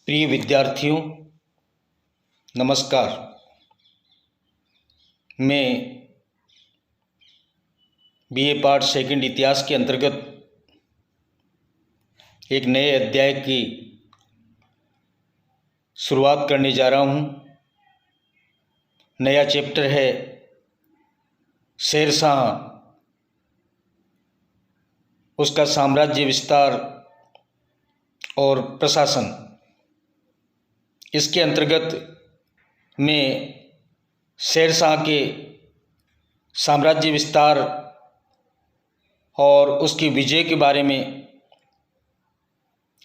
प्रिय विद्यार्थियों, नमस्कार। मैं बीए पार्ट सेकंड इतिहास के अंतर्गत एक नए अध्याय की शुरुआत करने जा रहा हूँ। नया चैप्टर है शेरशाह, उसका साम्राज्य विस्तार और प्रशासन। इसके अंतर्गत मैं शेरशाह के साम्राज्य विस्तार और उसकी विजय के बारे में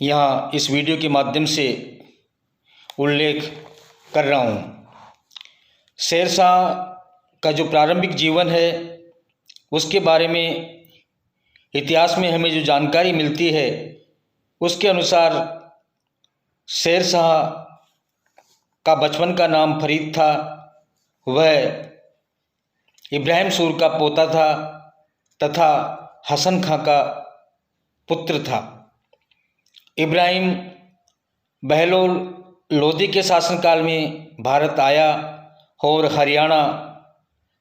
यहाँ इस वीडियो के माध्यम से उल्लेख कर रहा हूँ। शेरशाह का जो प्रारंभिक जीवन है उसके बारे में इतिहास में हमें जो जानकारी मिलती है उसके अनुसार शेरशाह का बचपन का नाम फरीद था। वह इब्राहिम सूर का पोता था तथा हसन खां का पुत्र था। इब्राहिम बहलोल लोदी के शासनकाल में भारत आया और हरियाणा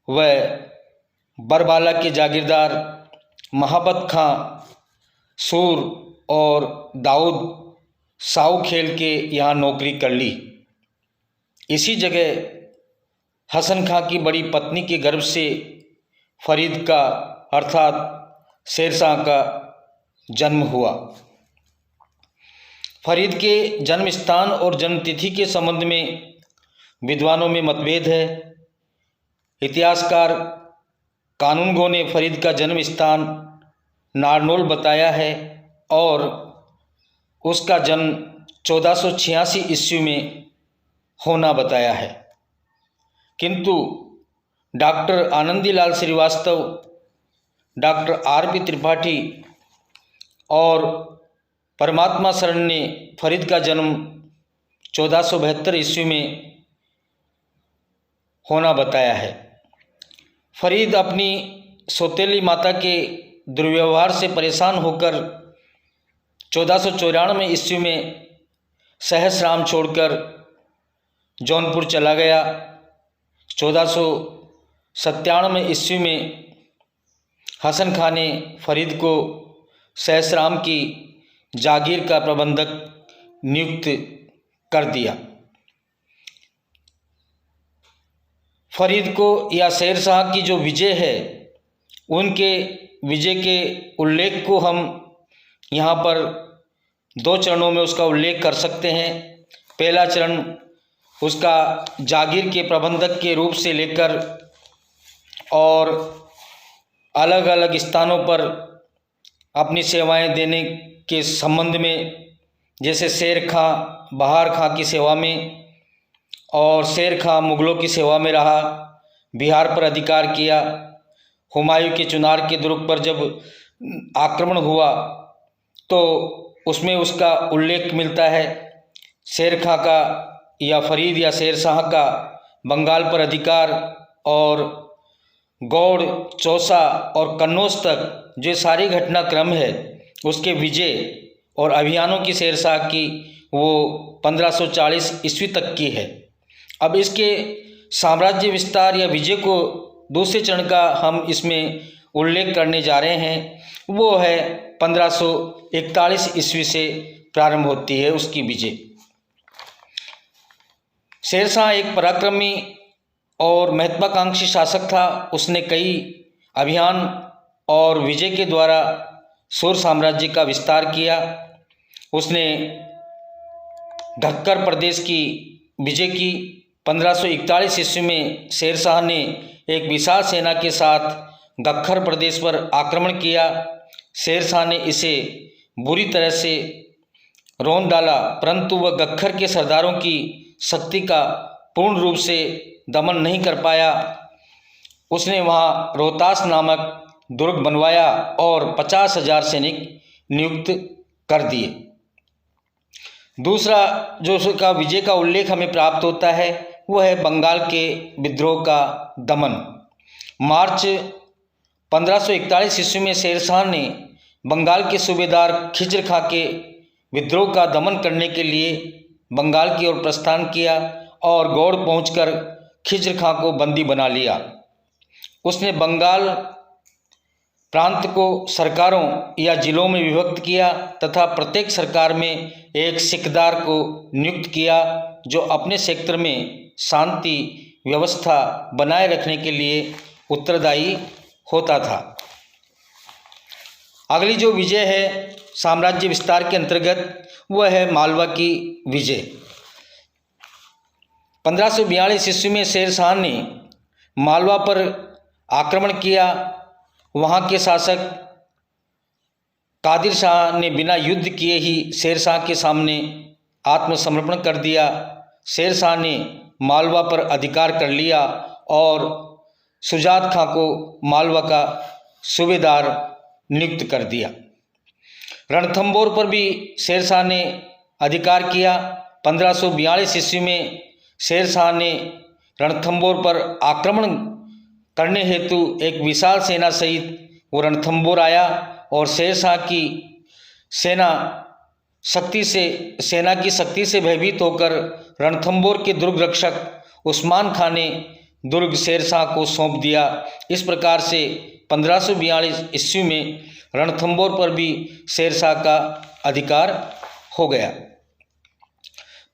व बरबाला के जागीरदार महाबत खां सूर और दाऊद साऊ खेल के यहाँ नौकरी कर ली। इसी जगह हसन खां की बड़ी पत्नी के गर्भ से फरीद का अर्थात शेरशाह का जन्म हुआ। फरीद के जन्म स्थान और जन्मतिथि के संबंध में विद्वानों में मतभेद है। इतिहासकार कानूनगो ने फरीद का जन्म स्थान नारनौल बताया है और उसका जन्म 1486 ईस्वी में होना बताया है, किंतु doctor Anandilal Shrivastava, doctor R P. Tripathi और परमात्मा शरण ने फरीद का जन्म 1472 ईस्वी में होना बताया है। फरीद अपनी सौतेली माता के दुर्व्यवहार से परेशान होकर 1494 ईस्वी में सहसराम छोड़कर जौनपुर चला गया। 1497 ईस्वी में हसन खां ने फरीद को सहसराम की जागीर का प्रबंधक नियुक्त कर दिया। फरीद को या शेरशाह की जो विजय है उनके विजय के उल्लेख को हम यहाँ पर दो चरणों में उसका उल्लेख कर सकते हैं। पहला चरण उसका जागीर के प्रबंधक के रूप से लेकर और अलग अलग स्थानों पर अपनी सेवाएं देने के संबंध में, जैसे शेर खां बहार खां की सेवा में और शेर खां मुग़लों की सेवा में रहा, बिहार पर अधिकार किया। हुमायूं के चुनार के दुर्ग पर जब आक्रमण हुआ तो उसमें उसका उल्लेख मिलता है। शेर खां का या फरीद या शेरशाह का बंगाल पर अधिकार और गौड़, चौसा और कन्नौज तक जो सारी घटनाक्रम है उसके विजय और अभियानों की शेरशाह की वो 1540 ईस्वी तक की है। अब इसके साम्राज्य विस्तार या विजय को दूसरे चरण का हम इसमें उल्लेख करने जा रहे हैं, वो है 1541 ईस्वी से प्रारंभ होती है उसकी विजय। शेरशाह एक पराक्रमी और महत्वाकांक्षी शासक था। उसने कई अभियान और विजय के द्वारा सूर साम्राज्य का विस्तार किया। उसने घक्कर प्रदेश की विजय की। 1541 ईस्वी में शेरशाह ने एक विशाल सेना के साथ घक्कर प्रदेश पर आक्रमण किया। शेरशाह ने इसे बुरी तरह से रौंद डाला, परंतु वह घक्कर के सरदारों की शक्ति का पूर्ण रूप से दमन नहीं कर पाया। उसने वहाँ रोहतास नामक दुर्ग बनवाया और 50,000 सैनिक नियुक्त कर दिए। दूसरा जो उसका विजय का उल्लेख हमें प्राप्त होता है वह है बंगाल के विद्रोह का दमन। मार्च 1541 ईस्वी में शेरशाह ने बंगाल के सूबेदार खिजर खां के विद्रोह का दमन करने के लिए बंगाल की ओर प्रस्थान किया और गौड़ पहुंचकर खिज्र खां को बंदी बना लिया। उसने बंगाल प्रांत को सरकारों या जिलों में विभक्त किया तथा प्रत्येक सरकार में एक सिकदार को नियुक्त किया जो अपने क्षेत्र में शांति व्यवस्था बनाए रखने के लिए उत्तरदायी होता था। अगली जो विजय है साम्राज्य विस्तार के अंतर्गत वह है मालवा की विजय। 1542 ईस्वी में शेर शाह ने मालवा पर आक्रमण किया। वहाँ के शासक कादिर शाह ने बिना युद्ध किए ही शेर शाह के सामने आत्मसमर्पण कर दिया। शेर शाह ने मालवा पर अधिकार कर लिया और शुजात खां को मालवा का सूबेदार नियुक्त कर दिया। रणथंबोर पर भी शेर शाह ने अधिकार किया। 1542 ईस्वी में शेर शाह ने रणथंबोर पर आक्रमण करने हेतु एक विशाल सेना सहित वो रणथंबोर आया और शेर शाह की सेना की शक्ति से भयभीत होकर रणथंबोर के दुर्ग रक्षक उस्मान खां ने दुर्ग शेर शाह को सौंप दिया। इस प्रकार से 1542 ईस्वी में रणथंबोर पर भी शेर शाह का अधिकार हो गया।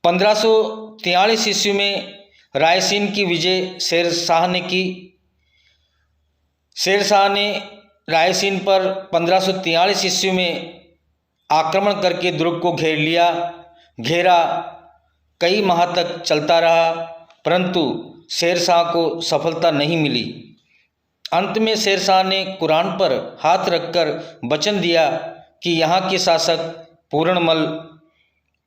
1543 ईस्वी में रायसीन की विजय शेर शाह ने की। शेर शाह ने रायसीन पर 1543 ईस्वी में आक्रमण करके दुर्ग को घेर लिया। घेरा कई माह तक चलता रहा परंतु शेर शाह को सफलता नहीं मिली। अंत में शेर शाह ने कुरान पर हाथ रखकर वचन दिया कि यहाँ के शासक पूर्णमल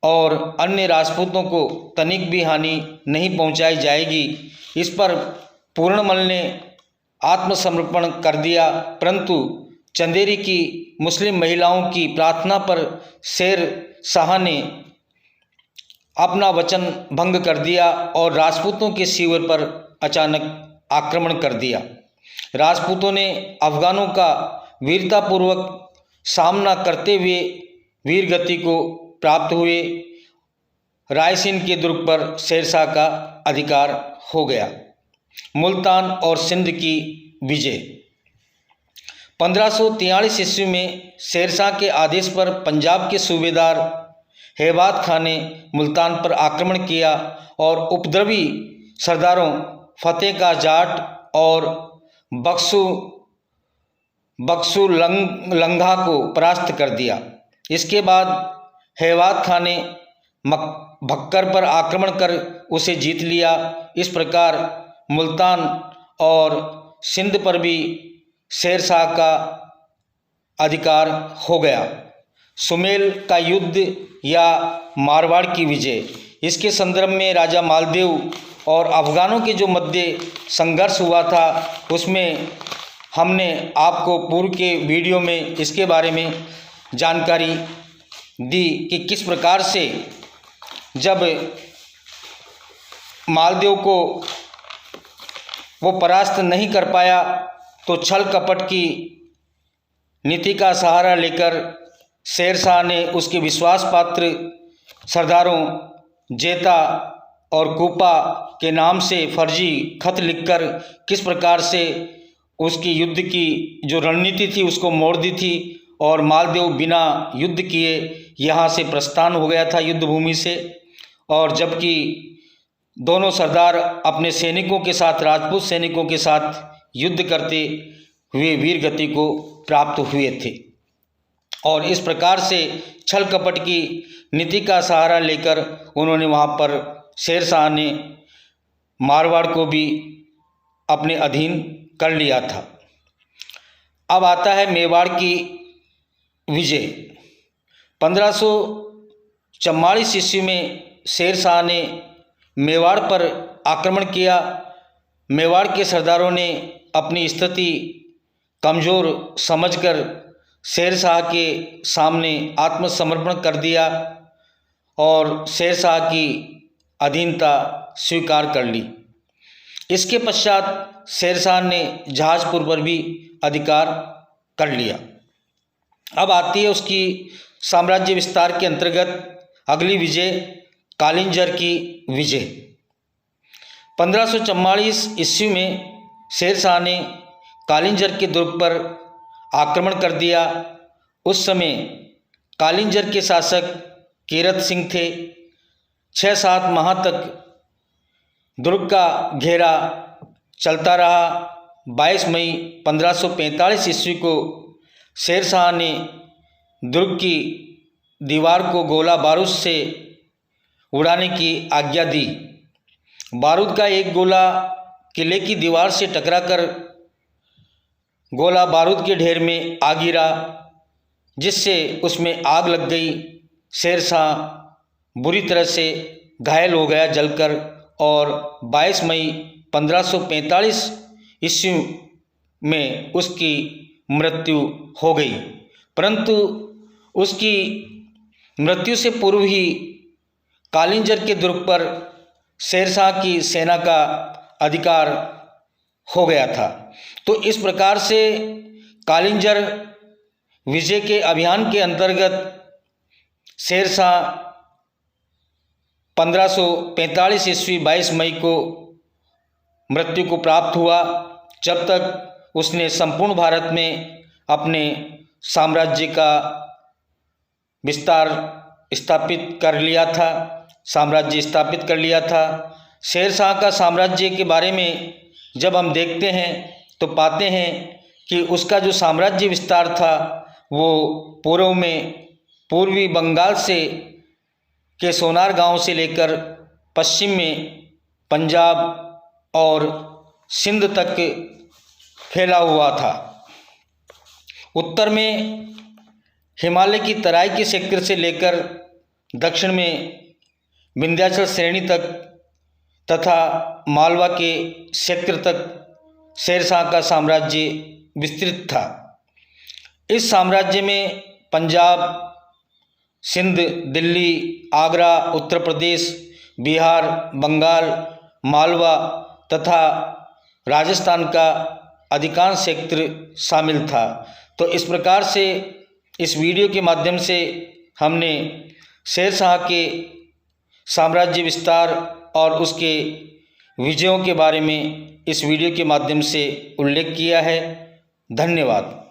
और अन्य राजपूतों को तनिक भी हानि नहीं पहुँचाई जाएगी। इस पर पूर्णमल ने आत्मसमर्पण कर दिया परंतु चंदेरी की मुस्लिम महिलाओं की प्रार्थना पर शेर शाह ने अपना वचन भंग कर दिया और राजपूतों के शिविर पर अचानक आक्रमण कर दिया। राजपूतों ने अफगानों का वीरतापूर्वक सामना करते हुए वीरगति को प्राप्त हुए। रायसीन के दुर्ग पर शेर शाह का अधिकार हो गया। मुल्तान और सिंध की विजय। 1543 ईस्वी में शेर शाह के आदेश पर पंजाब के सूबेदार हेबात खां ने मुल्तान पर आक्रमण किया और उपद्रवी सरदारों फतेह का जाट और बक्सु लंघा को परास्त कर दिया। इसके बाद हेबात खां ने भक्कर पर आक्रमण कर उसे जीत लिया। इस प्रकार मुल्तान और सिंध पर भी शेर शाह का अधिकार हो गया। सुमेल का युद्ध या मारवाड़ की विजय। इसके संदर्भ में राजा मालदेव और अफगानों के जो मध्य संघर्ष हुआ था उसमें हमने आपको पूर्व के वीडियो में इसके बारे में जानकारी दी कि किस प्रकार से जब मालदेव को वो परास्त नहीं कर पाया तो छल कपट की नीति का सहारा लेकर शेर शाह ने उसके विश्वास पात्र सरदारों जेता और कूपा के नाम से फर्जी खत लिखकर किस प्रकार से उसकी युद्ध की जो रणनीति थी उसको मोड़ दी थी और मालदेव बिना युद्ध किए यहाँ से प्रस्थान हो गया था युद्ध भूमि से। और जबकि दोनों सरदार अपने सैनिकों के साथ राजपूत सैनिकों के साथ युद्ध करते हुए वीरगति को प्राप्त हुए थे। और इस प्रकार से छल कपट की नीति का सहारा लेकर उन्होंने वहाँ पर शेर शाह ने मारवाड़ को भी अपने अधीन कर लिया था। अब आता है मेवाड़ की विजय। 1544 ईस्वी में शेर शाह ने मेवाड़ पर आक्रमण किया। मेवाड़ के सरदारों ने अपनी स्थिति कमज़ोर समझकर शेर शाह के सामने आत्मसमर्पण कर दिया और शेर शाह की अधीनता स्वीकार कर ली। इसके पश्चात शेर शाह ने जहाज़पुर पर भी अधिकार कर लिया। अब आती है उसकी साम्राज्य विस्तार के अंतर्गत अगली विजय कालिंजर की विजय। 1544 ईस्वी में शेरशाह ने कालिंजर के दुर्ग पर आक्रमण कर दिया। उस समय कालिंजर के शासक कीरत सिंह थे। 6-7 माह तक दुर्ग का घेरा चलता रहा। 22 मई 1545 ईस्वी को शेरशाह ने दुर्ग की दीवार को गोला बारूद से उड़ाने की आज्ञा दी। बारूद का एक गोला किले की दीवार से टकराकर गोला बारूद के ढेर में आ गिरा, जिससे उसमें आग लग गई। शेरशाह बुरी तरह से घायल हो गया जलकर, और 22 मई 1545 ईस्वी में उसकी मृत्यु हो गई। परंतु उसकी मृत्यु से पूर्व ही कालिंजर के दुर्ग पर शेरशाह की सेना का अधिकार हो गया था। तो इस प्रकार से कालिंजर विजय के अभियान के अंतर्गत शेरशाह 1545 ईस्वी 22 मई को मृत्यु को प्राप्त हुआ। जब तक उसने संपूर्ण भारत में अपने साम्राज्य का विस्तार स्थापित कर लिया था, साम्राज्य स्थापित कर लिया था। शेरशाह का साम्राज्य के बारे में जब हम देखते हैं तो पाते हैं कि उसका जो साम्राज्य विस्तार था वो पूर्व में पूर्वी बंगाल से के सोनार गांव से लेकर पश्चिम में पंजाब और सिंध तक फैला हुआ था। उत्तर में हिमालय की तराई के क्षेत्र से लेकर दक्षिण में विंध्याचल श्रेणी तक तथा मालवा के क्षेत्र तक शेरशाह का साम्राज्य विस्तृत था। इस साम्राज्य में पंजाब, सिंध, दिल्ली, आगरा, उत्तर प्रदेश, बिहार, बंगाल, मालवा तथा राजस्थान का अधिकांश क्षेत्र शामिल था। तो इस प्रकार से इस वीडियो के माध्यम से हमने शेरशाह के साम्राज्य विस्तार और उसके विजयों के बारे में इस वीडियो के माध्यम से उल्लेख किया है। धन्यवाद।